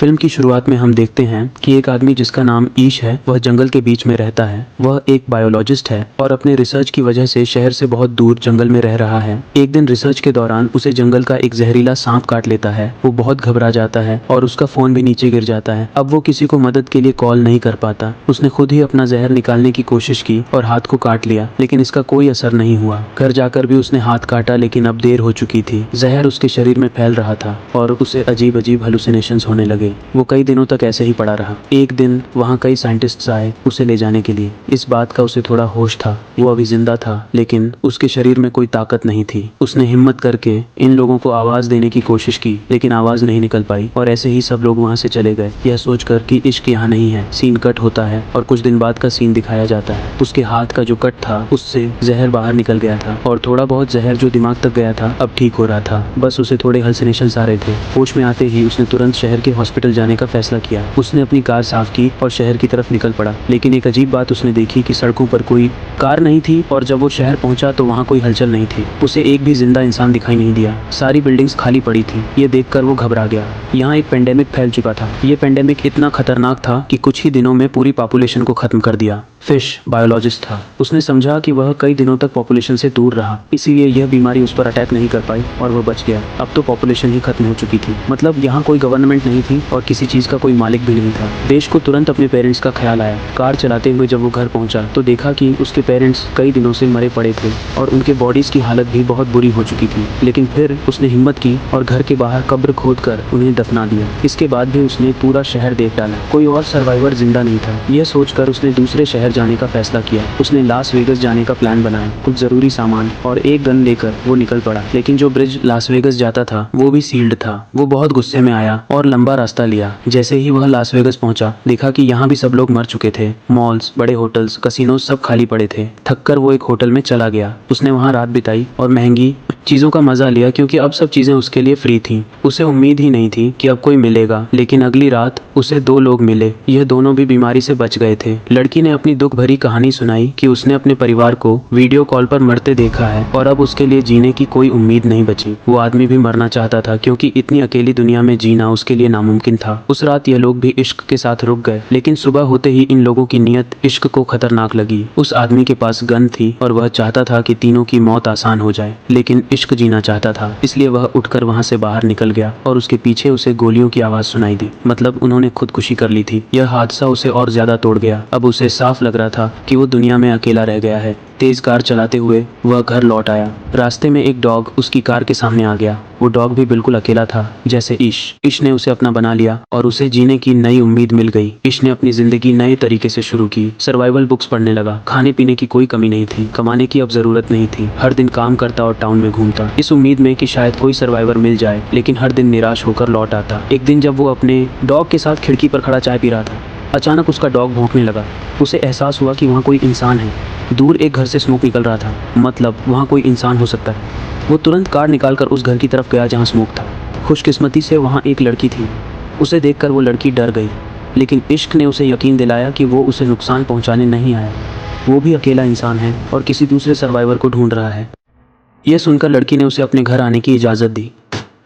Film की शुरुआत में हम देखते हैं कि एक आदमी जिसका नाम ईश है वह जंगल के बीच में रहता है। वह एक बायोलॉजिस्ट है और अपने रिसर्च की वजह से शहर से बहुत दूर जंगल में रह रहा है। एक दिन रिसर्च के दौरान उसे जंगल का एक जहरीला सांप काट लेता है। वो बहुत घबरा जाता है और उसका फोन भी नीचे गिर जाता है। अब वो किसी को मदद के लिए कॉल नहीं कर पाता। उसने खुद ही अपना जहर निकालने की कोशिश की और हाथ को काट लिया, लेकिन इसका कोई असर नहीं हुआ। घर जाकर भी उसने हाथ काटा, लेकिन अब देर हो चुकी थी। जहर उसके शरीर में फैल रहा था और उसे अजीब अजीब हेलुसिनेशंस होने लगे। वो कई दिनों तक ऐसे ही पड़ा रहा। एक दिन वहाँ कई साइंटिस्ट्स आए उसे ले जाने के लिए। इस बात का उसे थोड़ा होश था, वो अभी जिंदा था, लेकिन उसके शरीर में कोई ताकत नहीं थी। उसने हिम्मत करके इन लोगों को आवाज देने की कोशिश की, लेकिन आवाज नहीं निकल पाई और ऐसे ही सब लोग वहाँ से चले गए, यह सोचकर कि इश्क यहाँ नहीं है। सीन कट होता है और कुछ दिन बाद का सीन दिखाया जाता है। उसके हाथ का जो कट था उससे जहर बाहर निकल गया था और थोड़ा बहुत जहर जो दिमाग तक गया था अब ठीक हो रहा था। बस उसे थोड़े हेलुसिनेशंस आ रहे थे। होश में आते ही उसने तुरंत शहर के हॉस्पिटल जाने का फैसला किया। उसने अपनी कार साफ की और शहर की तरफ निकल पड़ा, लेकिन एक अजीब बात उसने देखी कि सड़कों पर कोई कार नहीं थी और जब वो शहर पहुंचा तो वहाँ कोई हलचल नहीं थी। उसे एक भी जिंदा इंसान दिखाई नहीं दिया। सारी बिल्डिंग्स खाली पड़ी थी। ये देखकर वो घबरा गया। यहाँ एक पेंडेमिक फैल चुका था। ये पेंडेमिक इतना खतरनाक था कि कुछ ही दिनों में पूरी पॉपुलेशन को खत्म कर दिया। फिश बायोलॉजिस्ट था। उसने समझा कि वह कई दिनों तक पॉपुलेशन से दूर रहा, इसीलिए यह बीमारी उस पर अटैक नहीं कर पाई और वह बच गया। अब तो पॉपुलेशन ही खत्म हो चुकी थी। मतलब यहाँ कोई गवर्नमेंट नहीं थी और किसी चीज का कोई मालिक भी नहीं था। देश को तुरंत अपने पेरेंट्स का ख्याल आया। कार चलाते हुए जब वो घर पहुंचा तो देखा कि उसके पेरेंट्स कई दिनों से मरे पड़े थे और उनके बॉडीज की हालत भी बहुत बुरी हो चुकी थी। लेकिन फिर उसने हिम्मत की और घर के बाहर कब्र खोदकर उन्हें दफना दिया। इसके बाद भी उसने पूरा शहर देख डाला। कोई और सर्वाइवर जिंदा नहीं था। यह सोचकर उसने दूसरे शहर जाने का फैसला किया। उसने लास वेगस जाने का प्लान बनाया। कुछ जरूरी सामान और एक गन लेकर वो निकल पड़ा, लेकिन जो ब्रिज लास वेगस जाता था वो भी सील्ड था। वो बहुत गुस्से में आया और लंबा रास्ता लिया। जैसे ही वह लास वेगस पहुंचा देखा कि यहाँ भी सब लोग मर चुके थे। मॉल्स, बड़े होटल्स, कसिनो सब खाली पड़े थे। थककर वो एक होटल में चला गया। उसने वहाँ रात बिताई और महंगी चीजों का मजा लिया, क्योंकि अब सब चीजें उसके लिए फ्री थी। उसे उम्मीद ही नहीं थी कि अब कोई मिलेगा, लेकिन अगली रात उसे दो लोग मिले। यह दोनों भी बीमारी से बच गए थे। लड़की ने अपनी दुख भरी कहानी सुनाई कि उसने अपने परिवार को वीडियो कॉल पर मरते देखा है और अब उसके लिए जीने की कोई उम्मीद नहीं बची। वो आदमी भी मरना चाहता था, क्योंकि इतनी अकेली दुनिया में जीना उसके लिए नामुमकिन था। उस रात ये लोग भी इश्क के साथ रुक गए, लेकिन सुबह होते ही इन लोगों की नीयत इश्क को खतरनाक लगी। उस आदमी के पास गन थी और वह चाहता था कि तीनों की मौत आसान हो जाए, लेकिन इश्क जीना चाहता था। इसलिए वह उठकर वहां से बाहर निकल गया और उसके पीछे उसे गोलियों की आवाज सुनाई दी। मतलब उन्होंने खुदकुशी कर ली थी। यह हादसा उसे और ज्यादा तोड़ गया। अब उसे साफ लग रहा था कि वो दुनिया में अकेला रह गया है। तेज कार चलाते हुए वह घर लौट आया। रास्ते में एक डॉग उसकी कार के सामने आ गया। वो डॉग भी बिल्कुल अकेला था, जैसे ईश ने उसे अपना बना लिया और उसे जीने की नई उम्मीद मिल गई। ईश ने अपनी जिंदगी नए तरीके से शुरू की। सर्वाइवल बुक्स पढ़ने लगा। खाने पीने की कोई कमी नहीं थी। कमाने की अब जरूरत नहीं थी। हर दिन काम करता और टाउन में घूमता, इस उम्मीद में कि शायद कोई सर्वाइवर मिल जाए, लेकिन हर दिन निराश होकर लौट आता। एक दिन जब वो अपने डॉग के साथ खिड़की पर खड़ा चाय पी रहा था, अचानक उसका डॉग भौंकने लगा। उसे एहसास हुआ कि वहाँ कोई इंसान है। दूर एक घर से स्मोक निकल रहा था, मतलब वहाँ कोई इंसान हो सकता है। वो तुरंत कार निकालकर उस घर की तरफ गया जहाँ स्मोक था। खुशकिस्मती से वहाँ एक लड़की थी। उसे देखकर वो लड़की डर गई, लेकिन इश्क ने उसे यकीन दिलाया कि वो उसे नुकसान पहुँचाने नहीं आया। वो भी अकेला इंसान है और किसी दूसरे सर्वाइवर को ढूंढ रहा है। यह सुनकर लड़की ने उसे अपने घर आने की इजाज़त दी।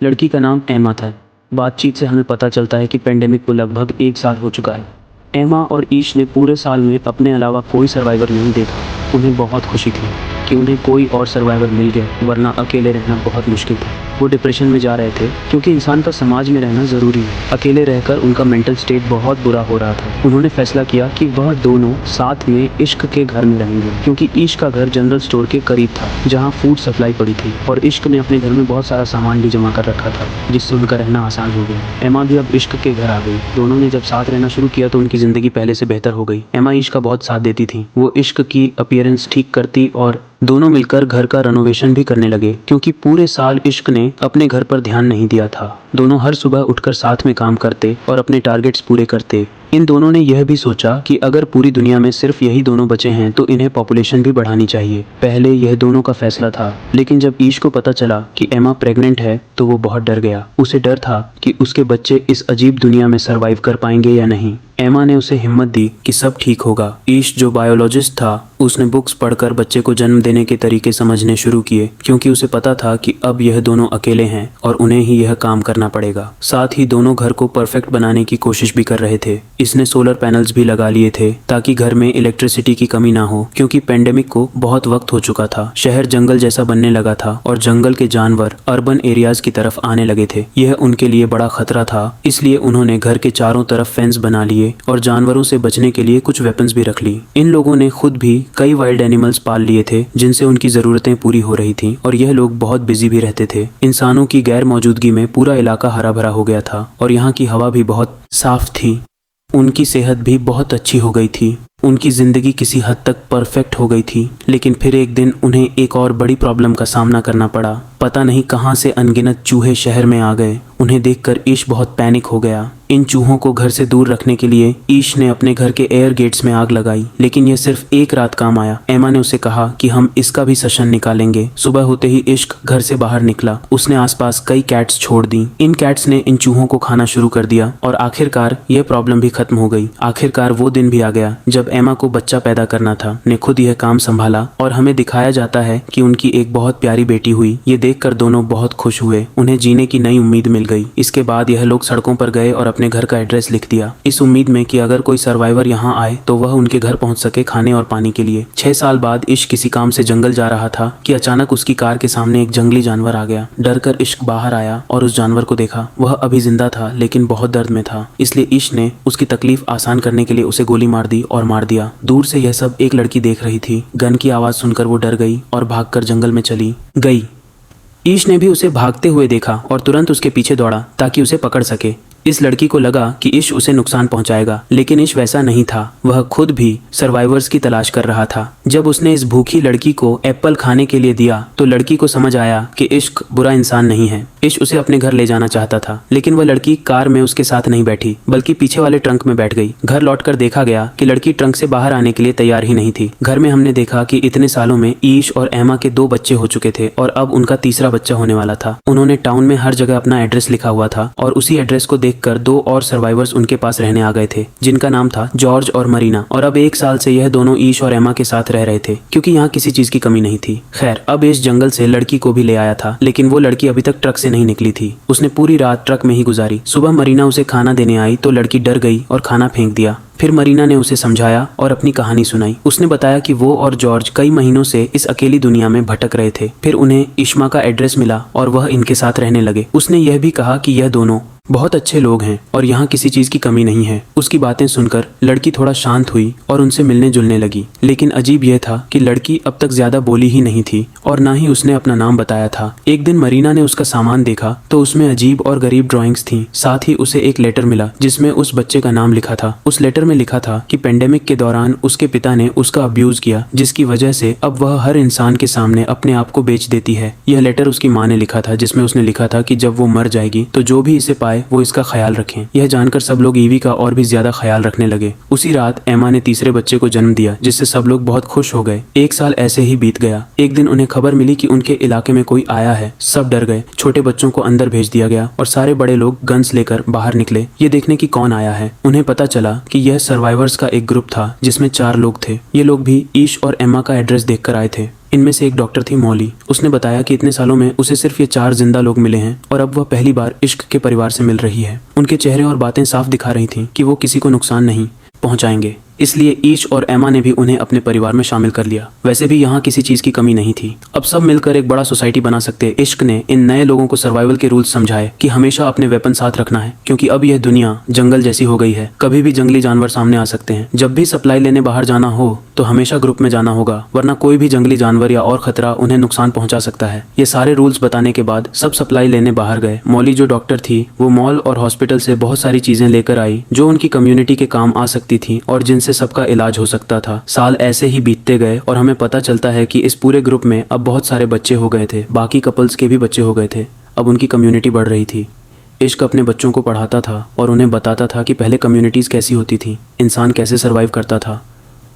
लड़की का नाम एमा था। बातचीत से हमें पता चलता है कि पेंडेमिक को लगभग 1 साल हो चुका है। एमा और ईश ने पूरे साल में अपने अलावा कोई सर्वाइवर नहीं देखा। उन्हें बहुत खुशी थी कि उन्हें कोई और सर्वाइवर मिल गए, वरना अकेले रहना बहुत मुश्किल था। वो डिप्रेशन में जा रहे थे, क्योंकि इंसान का समाज में रहना ज़रूरी है। अकेले रहकर उनका मेंटल स्टेट बहुत बुरा हो रहा था। उन्होंने फैसला किया कि वह दोनों साथ में इश्क के घर में रहेंगे, क्योंकि ईश का घर जनरल स्टोर के करीब था, जहाँ फूड सप्लाई पड़ी थी, और इश्क ने अपने घर में बहुत सारा सामान भी जमा कर रखा था, जिससे उनका रहना आसान हो गया। एमा भी अब इश्क के घर आ गई। दोनों ने जब साथ रहना शुरू किया तो उनकी ज़िंदगी पहले से बेहतर हो गई। एमा ईश का बहुत साथ देती थी। वो इश्क की अपीयरेंस ठीक करती और दोनों मिलकर घर का रेनोवेशन भी करने लगे, क्योंकि पूरे साल इश्क ने अपने घर पर ध्यान नहीं दिया था। दोनों हर सुबह उठकर साथ में काम करते और अपने टारगेट्स पूरे करते। इन दोनों ने यह भी सोचा कि अगर पूरी दुनिया में सिर्फ यही दोनों बचे हैं तो इन्हें पॉपुलेशन भी बढ़ानी चाहिए। पहले यह दोनों का फैसला था, लेकिन जब ईश को पता चला कि एमा प्रेग्नेंट है तो वो बहुत डर गया। उसे डर था कि उसके बच्चे इस अजीब दुनिया में सरवाइव कर पाएंगे या नहीं। एमा ने उसे हिम्मत दी कि सब ठीक होगा। ईश जो बायोलॉजिस्ट था, उसने बुक्स पढ़कर बच्चे को जन्म देने के तरीके समझने शुरू किए, क्योंकि उसे पता था कि अब यह दोनों अकेले हैं और उन्हें ही यह काम करना पड़ेगा। साथ ही दोनों घर को परफेक्ट बनाने की कोशिश भी कर रहे थे। इसने सोलर पैनल्स भी लगा लिए थे ताकि घर में इलेक्ट्रिसिटी की कमी ना हो, क्योंकि पेंडेमिक को बहुत वक्त हो चुका था। शहर जंगल जैसा बनने लगा था और जंगल के जानवर अर्बन एरियाज की तरफ आने लगे थे। यह उनके लिए बड़ा खतरा था, इसलिए उन्होंने घर के चारों तरफ फेंस बना लिए और जानवरों से बचने के लिए कुछ वेपन्स भी रख ली। इन लोगों ने खुद भी कई वाइल्ड एनिमल्स पाल लिए थे जिनसे उनकी जरूरतें पूरी हो रही थी और यह लोग बहुत बिजी भी रहते थे। इंसानों की गैर मौजूदगी में पूरा इलाका हरा भरा हो गया था और यहाँ की हवा भी बहुत साफ थी। उनकी सेहत भी बहुत अच्छी हो गई थी। उनकी जिंदगी किसी हद तक परफेक्ट हो गई थी। लेकिन फिर एक दिन उन्हें एक और बड़ी प्रॉब्लम का सामना करना पड़ा। पता नहीं कहां से अनगिनत चूहे शहर में आ गए। उन्हें देखकर ईश बहुत पैनिक हो गया। इन चूहों को घर से दूर रखने के लिए ईश ने अपने घर के एयर गेट्स में आग लगाई, लेकिन यह सिर्फ एक रात काम आया। एमा ने उसे कहा कि हम इसका भी सेशन निकालेंगे। सुबह होते ही इश्क घर से बाहर निकला। उसने आसपास कई कैट्स छोड़ दी। इन कैट्स ने इन चूहों को खाना शुरू कर दिया और आखिरकार यह प्रॉब्लम भी खत्म हो गई। आखिरकार वो दिन भी आ गया जब एमा को बच्चा पैदा करना था। ने खुद यह काम संभाला और हमें दिखाया जाता है कि उनकी एक बहुत प्यारी बेटी हुई। ये देखकर दोनों बहुत खुश हुए। उन्हें जीने की नई उम्मीद मिल गई। इसके बाद यह लोग सड़कों पर गए और अपने घर का एड्रेस लिख दिया, इस उम्मीद में कि अगर कोई सर्वाइवर यहाँ आए तो वह उनके घर पहुंच सके खाने और पानी के लिए। 6 साल बाद इश्क किसी काम से जंगल जा रहा था कि अचानक उसकी कार के सामने एक जंगली जानवर आ गया। डरकर इश्क बाहर आया और उस जानवर को देखा। वह अभी जिंदा था लेकिन बहुत दर्द में था, इसलिए इश्क ने उसकी तकलीफ आसान करने के लिए उसे गोली मार दी और मार दिया। दूर से यह सब एक लड़की देख रही थी। गन की आवाज सुनकर वो डर गई और भागकर जंगल में चली गई। ईश ने भी उसे भागते हुए देखा और तुरंत उसके पीछे दौड़ा ताकि उसे पकड़ सके। इस लड़की को लगा कि इश उसे नुकसान पहुंचाएगा, लेकिन इश वैसा नहीं था। वह खुद भी सर्वाइवर्स की तलाश कर रहा था। जब उसने इस भूखी लड़की को एप्पल खाने के लिए दिया तो लड़की को समझ आया कि इश्क बुरा इंसान नहीं है। इश उसे अपने घर ले जाना चाहता था, लेकिन वह लड़की कार में उसके साथ नहीं बैठी बल्कि पीछे वाले ट्रंक में बैठ गई। घर लौटकर देखा गया कि लड़की ट्रंक से बाहर आने के लिए तैयार ही नहीं थी। घर में हमने देखा कि इतने सालों में ईश और एमा के 2 बच्चे हो चुके थे और अब उनका तीसरा बच्चा होने वाला था। उन्होंने टाउन में हर जगह अपना एड्रेस लिखा हुआ था और उसी एड्रेस को देखकर 2 और सर्वाइवर्स उनके पास रहने आ गए थे, जिनका नाम था जॉर्ज और मरीना। और अब 1 साल से यह दोनों ईश और एमा के साथ रह रहे थे, क्योंकि यहाँ किसी चीज की कमी नहीं थी। खैर, अब इस जंगल से लड़की को भी ले आया था, लेकिन वो लड़की अभी तक ट्रक से नहीं निकली थी। उसने पूरी रात ट्रक में ही गुजारी। सुबह मरीना उसे खाना देने आई तो लड़की डर गई और खाना फेंक दिया। फिर मरीना ने उसे समझाया और अपनी कहानी सुनाई। उसने बताया कि वो और जॉर्ज कई महीनों से इस अकेली दुनिया में भटक रहे थे। फिर उन्हें इश्मा का एड्रेस मिला और वह इनके साथ रहने लगे। उसने यह भी कहा कि यह दोनों बहुत अच्छे लोग हैं और यहाँ किसी चीज की कमी नहीं है। उसकी बातें सुनकर लड़की थोड़ा शांत हुई और उनसे मिलने जुलने लगी। लेकिन अजीब यह था कि लड़की अब तक ज्यादा बोली ही नहीं थी और ना ही उसने अपना नाम बताया था। एक दिन मरीना ने उसका सामान देखा तो उसमें अजीब और गरीब ड्राइंग्स थीं। साथ ही उसे एक लेटर मिला जिसमें उस बच्चे का नाम लिखा था। उस लेटर में लिखा था कि पेंडेमिक के दौरान उसके पिता ने उसका अब्यूज किया, जिसकी वजह से अब वह हर इंसान के सामने अपने आप को बेच देती है। यह लेटर उसकी माँ ने लिखा था, जिसमें उसने लिखा था कि जब वो मर जाएगी तो जो भी इसे पाए वो इसका ख्याल रखें। यह जानकर सब लोग ईवी का और भी ज्यादा ख्याल रखने लगे। उसी रात एमा ने तीसरे बच्चे को जन्म दिया, जिससे सब लोग बहुत खुश हो गए। 1 साल ऐसे ही बीत गया। एक दिन उन्हें खबर मिली कि उनके इलाके में कोई आया है। सब डर गए। छोटे बच्चों को अंदर भेज दिया गया और सारे बड़े लोग गन्स लेकर बाहर निकले, ये देखने की कौन आया है। उन्हें पता चला कि यह सर्वाइवर्स का एक ग्रुप था जिसमें 4 लोग थे। ये लोग भी ईश और एमा का एड्रेस देखकर आए थे। इनमें से एक डॉक्टर थी मौली। उसने बताया कि इतने सालों में उसे सिर्फ ये 4 जिंदा लोग मिले हैं और अब वह पहली बार इश्क के परिवार से मिल रही है। उनके चेहरे और बातें साफ दिखा रही थीं कि वो किसी को नुकसान नहीं पहुंचाएंगे। इसलिए ईश और एमा ने भी उन्हें अपने परिवार में शामिल कर लिया। वैसे भी यहाँ किसी चीज की कमी नहीं थी। अब सब मिलकर एक बड़ा सोसाइटी बना सकते। इश्क ने इन नए लोगों को सर्वाइवल के रूल्स समझाए कि हमेशा अपने वेपन साथ रखना है, क्योंकि अब यह दुनिया जंगल जैसी हो गई है। कभी भी जंगली जानवर सामने आ सकते हैं। जब भी सप्लाई लेने बाहर जाना हो तो हमेशा ग्रुप में जाना होगा, वरना कोई भी जंगली जानवर या और खतरा उन्हें नुकसान पहुंचा सकता है। ये सारे रूल्स बताने के बाद सब सप्लाई लेने बाहर गए। मौली जो डॉक्टर थी वो मॉल और हॉस्पिटल से बहुत सारी चीजें लेकर आई जो उनकी कम्युनिटी के काम आ सकती थी और जिनसे सबका इलाज हो सकता था। साल ऐसे ही बीतते गए और हमें पता चलता है कि इस पूरे ग्रुप में अब बहुत सारे बच्चे हो गए थे। बाकी कपल्स के भी बच्चे हो गए थे। अब उनकी कम्युनिटी बढ़ रही थी। इश्क अपने बच्चों को पढ़ाता था और उन्हें बताता था कि पहले कम्युनिटीज़ कैसी होती थी, इंसान कैसे सर्वाइव करता था।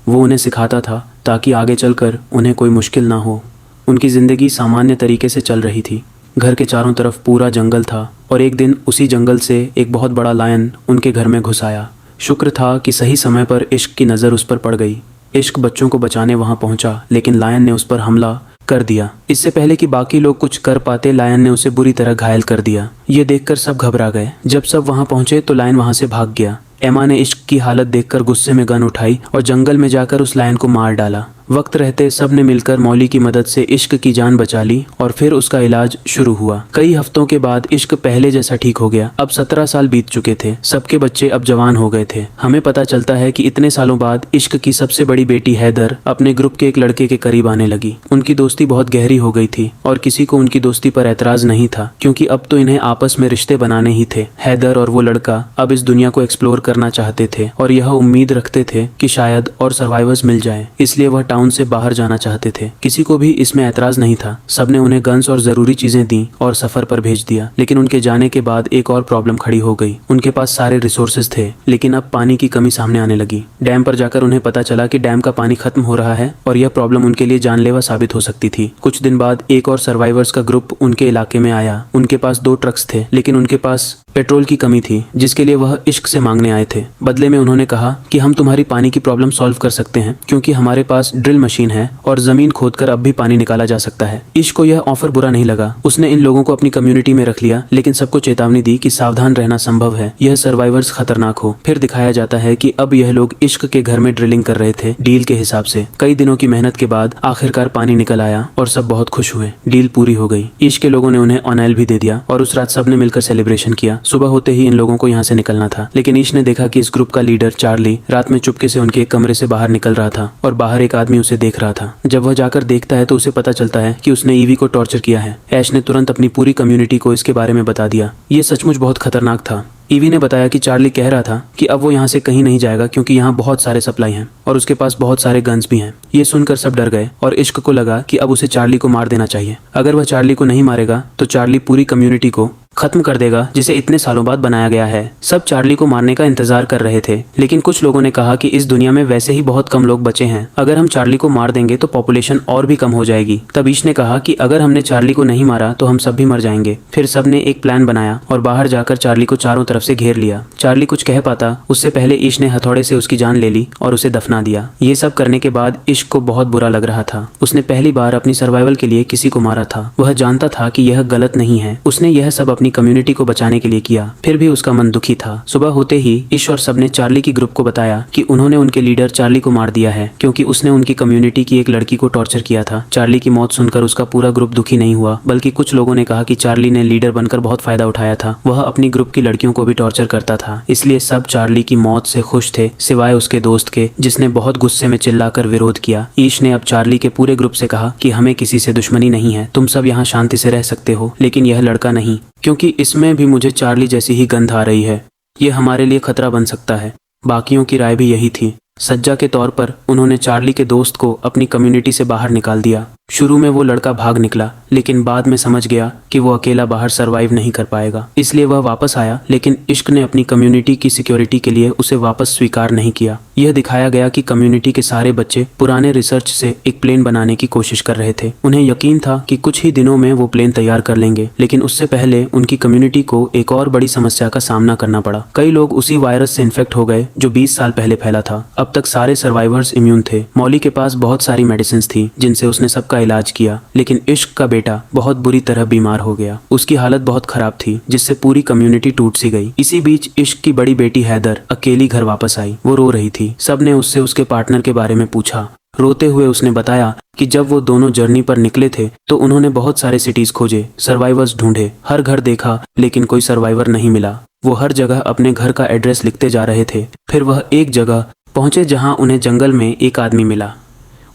वो उन्हें सिखाता था ताकि आगे चलकर उन्हें कोई मुश्किल ना हो। उनकी ज़िंदगी सामान्य तरीके से चल रही थी। घर के चारों तरफ पूरा जंगल था और एक दिन उसी जंगल से एक बहुत बड़ा लायन उनके घर में घुस आया। शुक्र था कि सही समय पर इश्क की नज़र उस पर पड़ गई। इश्क बच्चों को बचाने वहाँ पहुँचा, लेकिन लायन ने उस पर हमला कर दिया। इससे पहले कि बाकी लोग कुछ कर पाते, लायन ने उसे बुरी तरह घायल कर दिया। ये देखकर सब घबरा गए। जब सब वहाँ पहुँचे तो लायन वहाँ से भाग गया। एमा ने इश्क की हालत देखकर गुस्से में गन उठाई और जंगल में जाकर उस लायन को मार डाला। वक्त रहते सब ने मिलकर मौली की मदद से इश्क की जान बचा ली और फिर उसका इलाज शुरू हुआ। कई हफ्तों के बाद इश्क पहले जैसा ठीक हो गया। अब 17 साल बीत चुके थे। सबके बच्चे अब जवान हो गए थे। हमें पता चलता है कि इतने सालों बाद इश्क की सबसे बड़ी बेटी हैदर अपने ग्रुप के एक लड़के के करीब आने लगी। उनकी दोस्ती बहुत गहरी हो गई थी और किसी को उनकी दोस्ती पर एतराज नहीं था, क्योंकि अब तो इन्हें आपस में रिश्ते बनाने ही थे। हैदर और वो लड़का अब इस दुनिया को एक्सप्लोर करना चाहते थे और यह उम्मीद रखते थे कि शायद और सर्वाइवर्स मिल जाएं। इसलिए वह टाउन से बाहर जाना चाहते थे। किसी को भी इसमें ऐतराज नहीं था। सबने उन्हें गन्स और जरूरी चीजें दी और सफर पर भेज दिया। लेकिन उनके जाने के बाद एक और प्रॉब्लम खड़ी हो गई। उनके पास सारे रिसोर्सेज थे, लेकिन अब पानी की कमी सामने आने लगी। डैम पर जाकर उन्हें पता चला कि डैम का पानी खत्म हो रहा है और यह प्रॉब्लम उनके लिए जानलेवा साबित हो सकती थी। कुछ दिन बाद एक और सर्वाइवर्स का ग्रुप उनके इलाके में आया। उनके पास 2 ट्रक्स थे, लेकिन उनके पास पेट्रोल की कमी थी, जिसके लिए वह इश्क से मांगने आए थे। बदले में उन्होंने कहा कि हम तुम्हारी पानी की प्रॉब्लम सॉल्व कर सकते हैं, क्योंकि हमारे पास ड्रिल मशीन है और जमीन खोदकर अब भी पानी निकाला जा सकता है। इश्क को यह ऑफर बुरा नहीं लगा। उसने इन लोगों को अपनी कम्युनिटी में रख लिया, लेकिन सबको चेतावनी दी कि सावधान रहना संभव है, यह सर्वाइवर्स खतरनाक हो। फिर दिखाया जाता है कि अब यह लोग इश्क के घर में ड्रिलिंग कर रहे थे डील के हिसाब से। कई दिनों की मेहनत के बाद आखिरकार पानी निकल आया और सब बहुत खुश हुए। डील पूरी हो गई। इश्क के लोगों ने उन्हें ऑनएल भी दे दिया और उस रात सबने मिलकर सेलिब्रेशन किया। सुबह होते ही इन लोगों को यहाँ से निकलना था, लेकिन ईश ने देखा कि इस ग्रुप का लीडर चार्ली रात में चुपके से उनके एक कमरे से बाहर निकल रहा था और बाहर एक आदमी उसे देख रहा था। जब वह जाकर देखता है तो उसे पता चलता है कि उसने ईवी को टॉर्चर किया है। ऐश ने तुरंत अपनी पूरी कम्युनिटी को इसके बारे में बता दिया। ये सचमुच बहुत खतरनाक था। ईवी ने बताया कि चार्ली कह रहा था कि अब वो यहाँ से कहीं नहीं जाएगा, क्योंकि यहाँ बहुत सारे सप्लाई हैं और उसके पास बहुत सारे गन्स भी हैं। ये सुनकर सब डर गए और इश्क को लगा कि अब उसे चार्ली को मार देना चाहिए। अगर वह चार्ली को नहीं मारेगा तो चार्ली पूरी कम्युनिटी को खत्म कर देगा, जिसे इतने सालों बाद बनाया गया है। सब चार्ली को मारने का इंतजार कर रहे थे, लेकिन कुछ लोगों ने कहा कि इस दुनिया में वैसे ही बहुत कम लोग बचे हैं। अगर हम चार्ली को मार देंगे तो पॉपुलेशन और भी कम हो जाएगी। तब ईश ने कहा कि अगर हमने चार्ली को नहीं मारा तो हम सब भी मर जाएंगे। फिर सब ने एक प्लान बनाया और बाहर जाकर चार्ली को चारों तरफ से घेर लिया। चार्ली कुछ कह पाता उससे पहले ईश ने हथौड़े से उसकी जान ले ली और उसे दफना दिया। ये सब करने के बाद इश्क को बहुत बुरा लग रहा था। उसने पहली बार अपनी सर्वाइवल के लिए किसी को मारा था। वह जानता था कि यह गलत नहीं है। उसने यह सब अपनी कम्युनिटी को बचाने के लिए किया, फिर भी उसका मन दुखी था। सुबह होते ही ईश और सबने चार्ली की ग्रुप को बताया कि उन्होंने उनके लीडर चार्ली को मार दिया है, क्योंकि उसने उनकी कम्युनिटी की एक लड़की को टॉर्चर किया था। चार्ली की मौत सुनकर उसका पूरा ग्रुप दुखी नहीं हुआ, बल्कि कुछ लोगों ने कहा कि चार्ली ने लीडर बनकर बहुत फायदा उठाया था। वह अपनी ग्रुप की लड़कियों को भी टॉर्चर करता था। इसलिए सब चार्ली की मौत से खुश थे, सिवाय उसके दोस्त के, जिसने बहुत गुस्से में चिल्लाकर विरोध किया। ईश ने अब चार्ली के पूरे ग्रुप से कहा कि हमें किसी से दुश्मनी नहीं है, तुम सब यहाँ शांति से रह सकते हो, लेकिन यह लड़का नहीं, क्योंकि इसमें भी मुझे चार्ली जैसी ही गंध आ रही है। ये हमारे लिए खतरा बन सकता है। बाकियों की राय भी यही थी। सज्जा के तौर पर उन्होंने चार्ली के दोस्त को अपनी कम्युनिटी से बाहर निकाल दिया। शुरू में वो लड़का भाग निकला, लेकिन बाद में समझ गया कि वो अकेला बाहर सरवाइव नहीं कर पाएगा, इसलिए वह वापस आया। लेकिन इश्क ने अपनी कम्युनिटी की सिक्योरिटी के लिए उसे वापस स्वीकार नहीं किया। यह दिखाया गया कि कम्युनिटी के सारे बच्चे पुराने रिसर्च से एक प्लेन बनाने की कोशिश कर रहे थे। उन्हें यकीन था कि कुछ ही दिनों में वो प्लेन तैयार कर लेंगे, लेकिन उससे पहले उनकी कम्युनिटी को एक और बड़ी समस्या का सामना करना पड़ा। कई लोग उसी वायरस से इन्फेक्ट हो गए जो 20 साल पहले फैला था। अब तक सारे सर्वाइवर्स इम्यून थे। मौली के पास बहुत सारी मेडिसिन थी जिनसे उसने सबका इलाज किया, लेकिन इश्क का बेटा बहुत बुरी तरह बीमार हो गया। उसकी हालत बहुत खराब थी, जिससे पूरी कम्युनिटी टूट सी गई। इसी बीच इश्क की बड़ी बेटी हैदर अकेली घर वापस आई। वो रो रही थी। सबने उससे उसके पार्टनर के बारे में पूछा। रोते हुए उसने बताया कि जब वो दोनों जर्नी पर निकले थे तो उन्होंने बहुत सारे सिटीज खोजे, सर्वाइवर्स ढूंढे, हर घर देखा, लेकिन कोई सर्वाइवर नहीं मिला। वो हर जगह अपने घर का एड्रेस लिखते जा रहे थे। फिर वह एक जगह पहुंचे जहां उन्हें जंगल में एक आदमी मिला।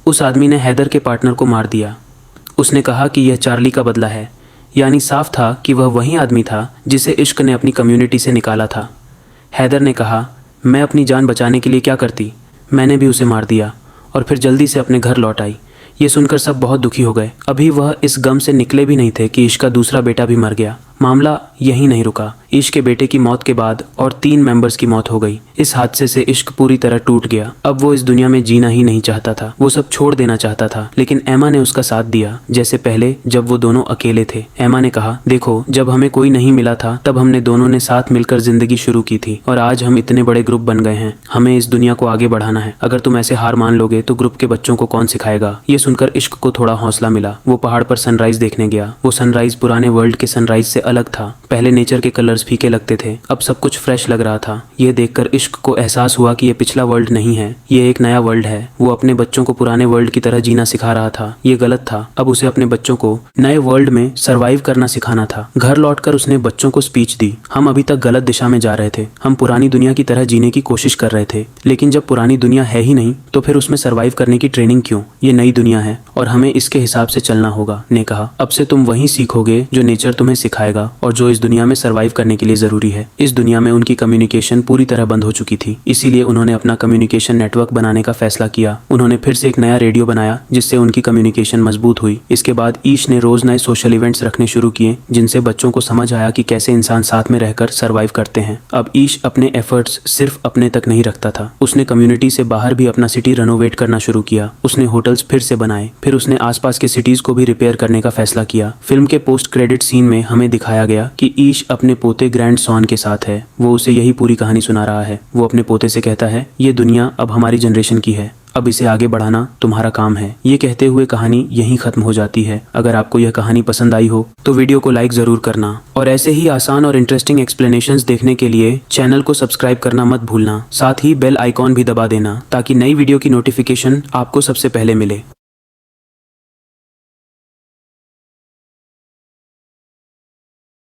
उस आदमी ने हैदर के पार्टनर को मार दिया। उसने कहा कि यह चार्ली का बदला है, यानी साफ था कि वह वही आदमी था जिसे इश्क ने अपनी कम्युनिटी से निकाला था। हैदर ने कहा, मैं अपनी जान बचाने के लिए क्या करती, मैंने भी उसे मार दिया, और फिर जल्दी से अपने घर लौट आई। ये सुनकर सब बहुत दुखी हो गए। अभी वह इस गम से निकले भी नहीं थे कि इश्क का दूसरा बेटा भी मर गया। मामला यहीं नहीं रुका। ईश के बेटे की मौत के बाद और 3 मेंबर्स की मौत हो गई। इस हादसे से इश्क पूरी तरह टूट गया। अब वो इस दुनिया में जीना ही नहीं चाहता था, वो सब छोड़ देना चाहता था। लेकिन एमा ने उसका साथ दिया, जैसे पहले जब वो दोनों अकेले थे। एमा ने कहा, देखो जब हमें कोई नहीं मिला था तब हमने दोनों ने साथ मिलकर जिंदगी शुरू की थी और आज हम इतने बड़े ग्रुप बन गए हैं। हमें इस दुनिया को आगे बढ़ाना है। अगर तुम ऐसे हार मान लोगे तो ग्रुप के बच्चों को कौन सिखाएगा। ये सुनकर इश्क को थोड़ा हौसला मिला। वो पहाड़ पर सनराइज देखने गया। वो सनराइज पुराने वर्ल्ड के सनराइज से अलग था। पहले नेचर के कलर्स फीके लगते थे, अब सब कुछ फ्रेश लग रहा था। यह देखकर इश्क को एहसास हुआ कि ये पिछला वर्ल्ड नहीं है, ये एक नया वर्ल्ड है। वो अपने बच्चों को पुराने वर्ल्ड की तरह जीना सिखा रहा था। ये गलत था। अब उसे अपने बच्चों को नए वर्ल्ड में सरवाइव करना सिखाना था। घर लौटकर उसने बच्चों को स्पीच दी। हम अभी तक गलत दिशा में जा रहे थे। हम पुरानी दुनिया की तरह जीने की कोशिश कर रहे थे, लेकिन जब पुरानी दुनिया है ही नहीं तो फिर उसमें सरवाइव करने की ट्रेनिंग क्यों। ये नई दुनिया है और हमें इसके हिसाब से चलना होगा। ने कहा, अब से तुम वही सीखोगे जो नेचर तुम्हें सिखाएगा और जो इस दुनिया में सरवाइव करने के लिए जरूरी है। इस दुनिया में उनकी कम्युनिकेशन पूरी तरह बंद हो चुकी थी, इसीलिए उन्होंने अपना कम्युनिकेशन नेटवर्क बनाने का फैसला किया। उन्होंने फिर से एक नया रेडियो बनाया जिससे उनकी कम्युनिकेशन मजबूत हुई। इसके बाद ईश ने रोज नए सोशल इवेंट्स रखने शुरू किए जिनसे बच्चों को समझ आया कि कैसे इंसान साथ में रहकर सरवाइव करते हैं। अब ईश अपने एफर्ट्स सिर्फ अपने तक नहीं रखता था। उसने कम्युनिटी से बाहर भी अपना सिटी रेनोवेट करना शुरू किया। उसने होटल्स फिर से बनाए, फिर उसने आसपास के सिटीज को भी रिपेयर करने का फैसला किया। फिल्म के पोस्ट क्रेडिट सीन में हमें दिखाया गया कि ईश अपने पोते ग्रैंड सॉन के साथ है। वो उसे यही पूरी कहानी सुना रहा है। वो अपने पोते से कहता है, ये दुनिया अब हमारी जनरेशन की है, अब इसे आगे बढ़ाना तुम्हारा काम है। ये कहते हुए कहानी यहीं खत्म हो जाती है। अगर आपको यह कहानी पसंद आई हो तो वीडियो को लाइक जरूर करना और ऐसे ही आसान और इंटरेस्टिंग एक्सप्लेनेशंस देखने के लिए चैनल को सब्सक्राइब करना मत भूलना। साथ ही बेल आइकॉन भी दबा देना ताकि नई वीडियो की नोटिफिकेशन आपको सबसे पहले मिले।